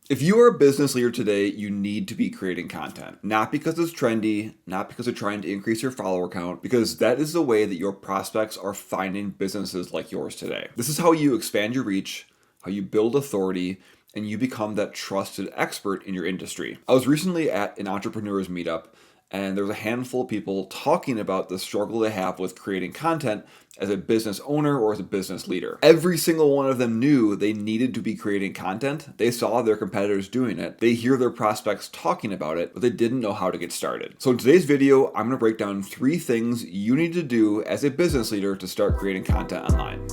If you are a business leader today, you need to be creating content. Not because it's trendy, not because you're trying to increase your follower count, because that is the way that your prospects are finding businesses like yours today. This is how you expand your reach, how you build authority, and you become that trusted expert in your industry. I was recently at an entrepreneurs meetup, and there was a handful of people talking about the struggle they have with creating content as a business owner or as a business leader. Every single one of them knew they needed to be creating content. They saw their competitors doing it. They hear their prospects talking about it, but they didn't know how to get started. So in today's video, I'm going to break down 3 things you need to do as a business leader to start creating content online.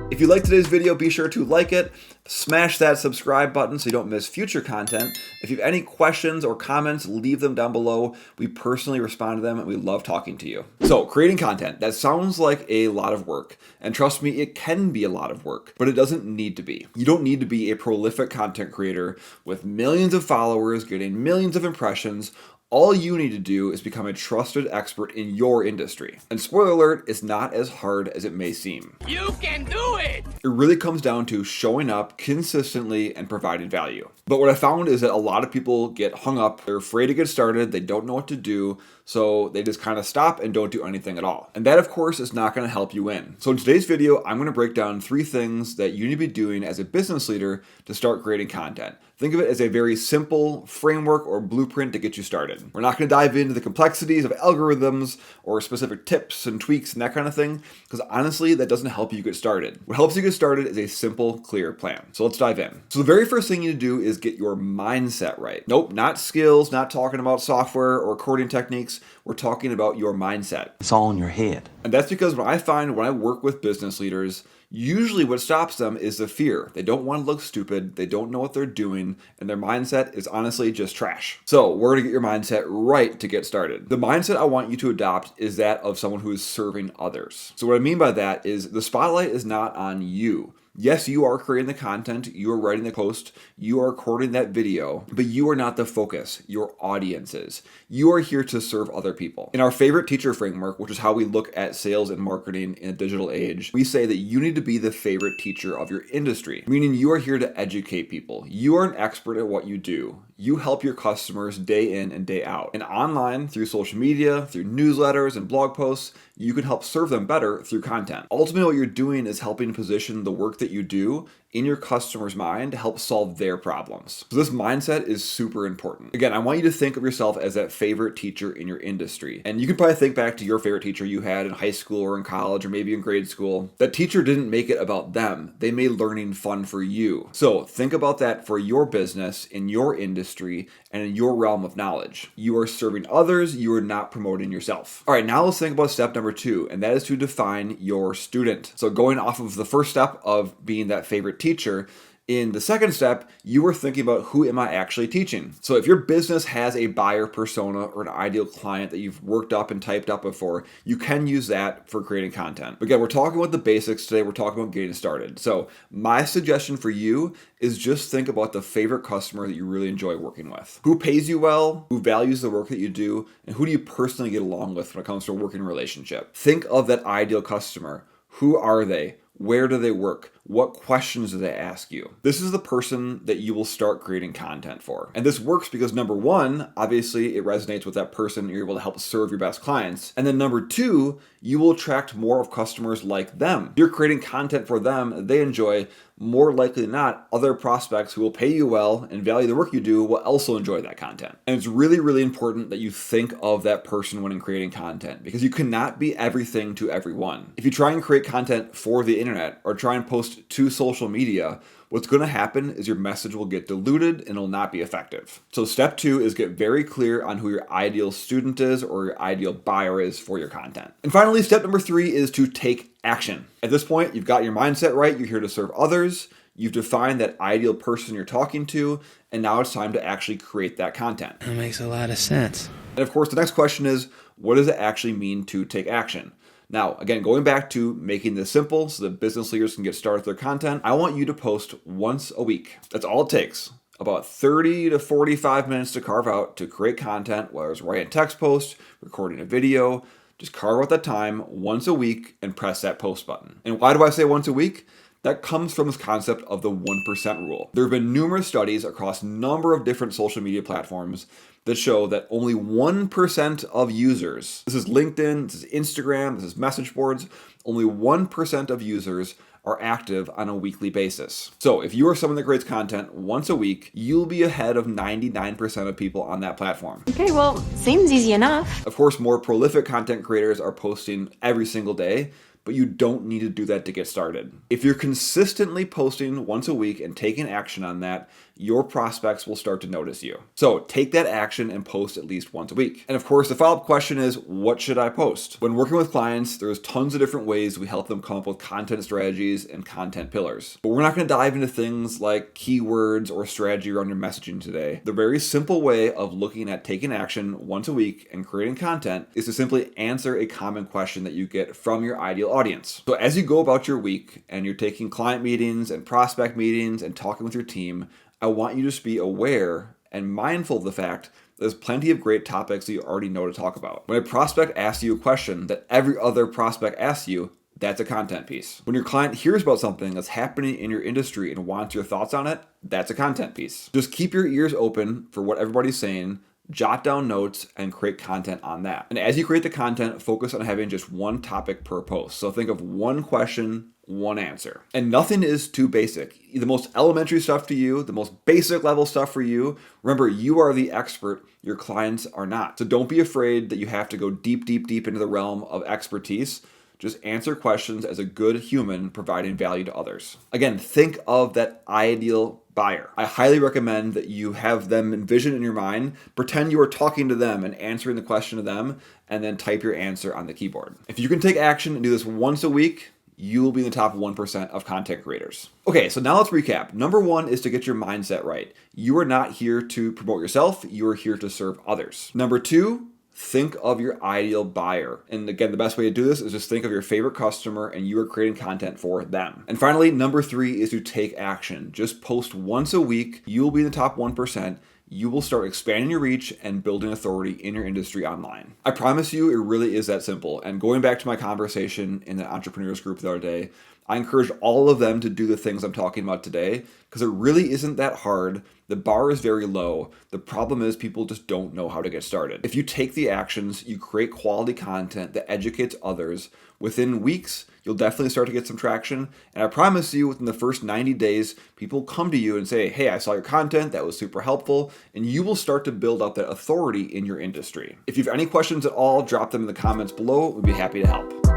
If you like today's video, be sure to like it, smash that subscribe button so you don't miss future content. If you have any questions or comments, leave them down below. We personally respond to them and we love talking to you. So, creating content, that sounds like a lot of work. And trust me, it can be a lot of work, but it doesn't need to be. You don't need to be a prolific content creator with millions of followers, getting millions of impressions. All you need to do is become a trusted expert in your industry. And spoiler alert, it's not as hard as it may seem. You can do it! It really comes down to showing up consistently and providing value. But what I found is that a lot of people get hung up. They're afraid to get started. They don't know what to do. So they just kind of stop and don't do anything at all. And that, of course, is not going to help you win. So in today's video, I'm going to break down 3 things that you need to be doing as a business leader to start creating content. Think of it as a very simple framework or blueprint to get you started. We're not going to dive into the complexities of algorithms or specific tips and tweaks and that kind of thing, because honestly, that doesn't help you get started. What helps you get started is a simple, clear plan. So let's dive in. So the very first thing you need to do is get your mindset right. Nope, not skills, not talking about software or coding techniques. We're talking about your mindset. It's all in your head. And that's because what I find when I work with business leaders, usually what stops them is the fear. They don't want to look stupid, they don't know what they're doing, and their mindset is honestly just trash. So where to get your mindset right to get started? The mindset I want you to adopt is that of someone who is serving others. So what I mean by that is the spotlight is not on you. Yes, you are creating the content, you are writing the post, you are recording that video, but you are not the focus, your audience is. You are here to serve other people. In our favorite teacher framework, which is how we look at sales and marketing in a digital age, we say that you need to be the favorite teacher of your industry, meaning you are here to educate people. You are an expert at what you do. You help your customers day in and day out. And online, through social media, through newsletters and blog posts, you can help serve them better through content. Ultimately, what you're doing is helping position the work that you do in your customer's mind to help solve their problems. So this mindset is super important. Again, I want you to think of yourself as that favorite teacher in your industry. And you can probably think back to your favorite teacher you had in high school or in college or maybe in grade school. That teacher didn't make it about them. They made learning fun for you. So think about that for your business, in your industry, and in your realm of knowledge. You are serving others, you are not promoting yourself. All right, now let's think about step number 2, and that is to define your student. So going off of the first step of being that favorite teacher, in the second step, you are thinking about who am I actually teaching? So if your business has a buyer persona or an ideal client that you've worked up and typed up before, you can use that for creating content. Again, we're talking about the basics today. We're talking about getting started. So my suggestion for you is just think about the favorite customer that you really enjoy working with. Who pays you well, who values the work that you do, and who do you personally get along with when it comes to a working relationship? Think of that ideal customer. Who are they? Where do they work? What questions do they ask you? This is the person that you will start creating content for. And this works because number 1, obviously it resonates with that person. You're able to help serve your best clients. And then number 2, you will attract more of customers like them. You're creating content for them they enjoy. More likely than not, other prospects who will pay you well and value the work you do will also enjoy that content. And it's really, really important that you think of that person when creating content, because you cannot be everything to everyone. If you try and create content for the internet or try and post to social media, what's going to happen is your message will get diluted and it'll not be effective. So step 2 is get very clear on who your ideal student is or your ideal buyer is for your content. And finally, step number 3 is to take action. At this point, you've got your mindset right. You're here to serve others. You've defined that ideal person you're talking to, and now it's time to actually create that content. That makes a lot of sense. And of course, the next question is, what does it actually mean to take action? Now, again, going back to making this simple so that business leaders can get started with their content, I want you to post once a week. That's all it takes. About 30 to 45 minutes to carve out to create content, whether it's writing a text post, recording a video, Just carve out that time once a week and press that post button. And why do I say once a week? That comes from this concept of the 1% rule. There have been numerous studies across a number of different social media platforms that show that only 1% of users, this is LinkedIn, this is Instagram, this is message boards, only 1% of users are active on a weekly basis. So if you are someone that creates content once a week, you'll be ahead of 99% of people on that platform. Okay, well, seems easy enough. Of course, more prolific content creators are posting every single day, but you don't need to do that to get started. If you're consistently posting once a week and taking action on that, your prospects will start to notice you. So take that action and post at least once a week. And of course, the follow-up question is, what should I post? When working with clients, there's tons of different ways we help them come up with content strategies and content pillars. But we're not going to dive into things like keywords or strategy around your messaging today. The very simple way of looking at taking action once a week and creating content is to simply answer a common question that you get from your ideal audience. So as you go about your week and you're taking client meetings and prospect meetings and talking with your team, I want you to just be aware and mindful of the fact there's plenty of great topics that you already know to talk about. When a prospect asks you a question that every other prospect asks you, that's a content piece. When your client hears about something that's happening in your industry and wants your thoughts on it, that's a content piece. Just keep your ears open for what everybody's saying, jot down notes, and create content on that. And as you create the content, focus on having just one topic per post. So think of one question, one answer. And nothing is too basic. The most elementary stuff to you, the most basic level stuff for you, remember, you are the expert, your clients are not. So don't be afraid that you have to go deep into the realm of expertise. Just answer questions as a good human providing value to others. Again, think of that ideal buyer. I highly recommend that you have them envision in your mind, pretend you are talking to them and answering the question to them, and then type your answer on the keyboard. If you can take action and do this once a week, you will be in the top 1% of content creators. Okay, so now let's recap. Number one is to get your mindset right. You are not here to promote yourself, you are here to serve others. Number two, think of your ideal buyer. And again, the best way to do this is just think of your favorite customer and you are creating content for them. And finally, number three is to take action. Just post once a week. You'll be in the top 1%. You will start expanding your reach and building authority in your industry online. I promise you, it really is that simple. And going back to my conversation in the entrepreneurs group the other day, I encourage all of them to do the things I'm talking about today because it really isn't that hard. The bar is very low. The problem is people just don't know how to get started. If you take the actions, you create quality content that educates others, within weeks, you'll definitely start to get some traction. And I promise you, within the first 90 days, people come to you and say, hey, I saw your content, that was super helpful. And you will start to build up that authority in your industry. If you have any questions at all, drop them in the comments below. We'd be happy to help.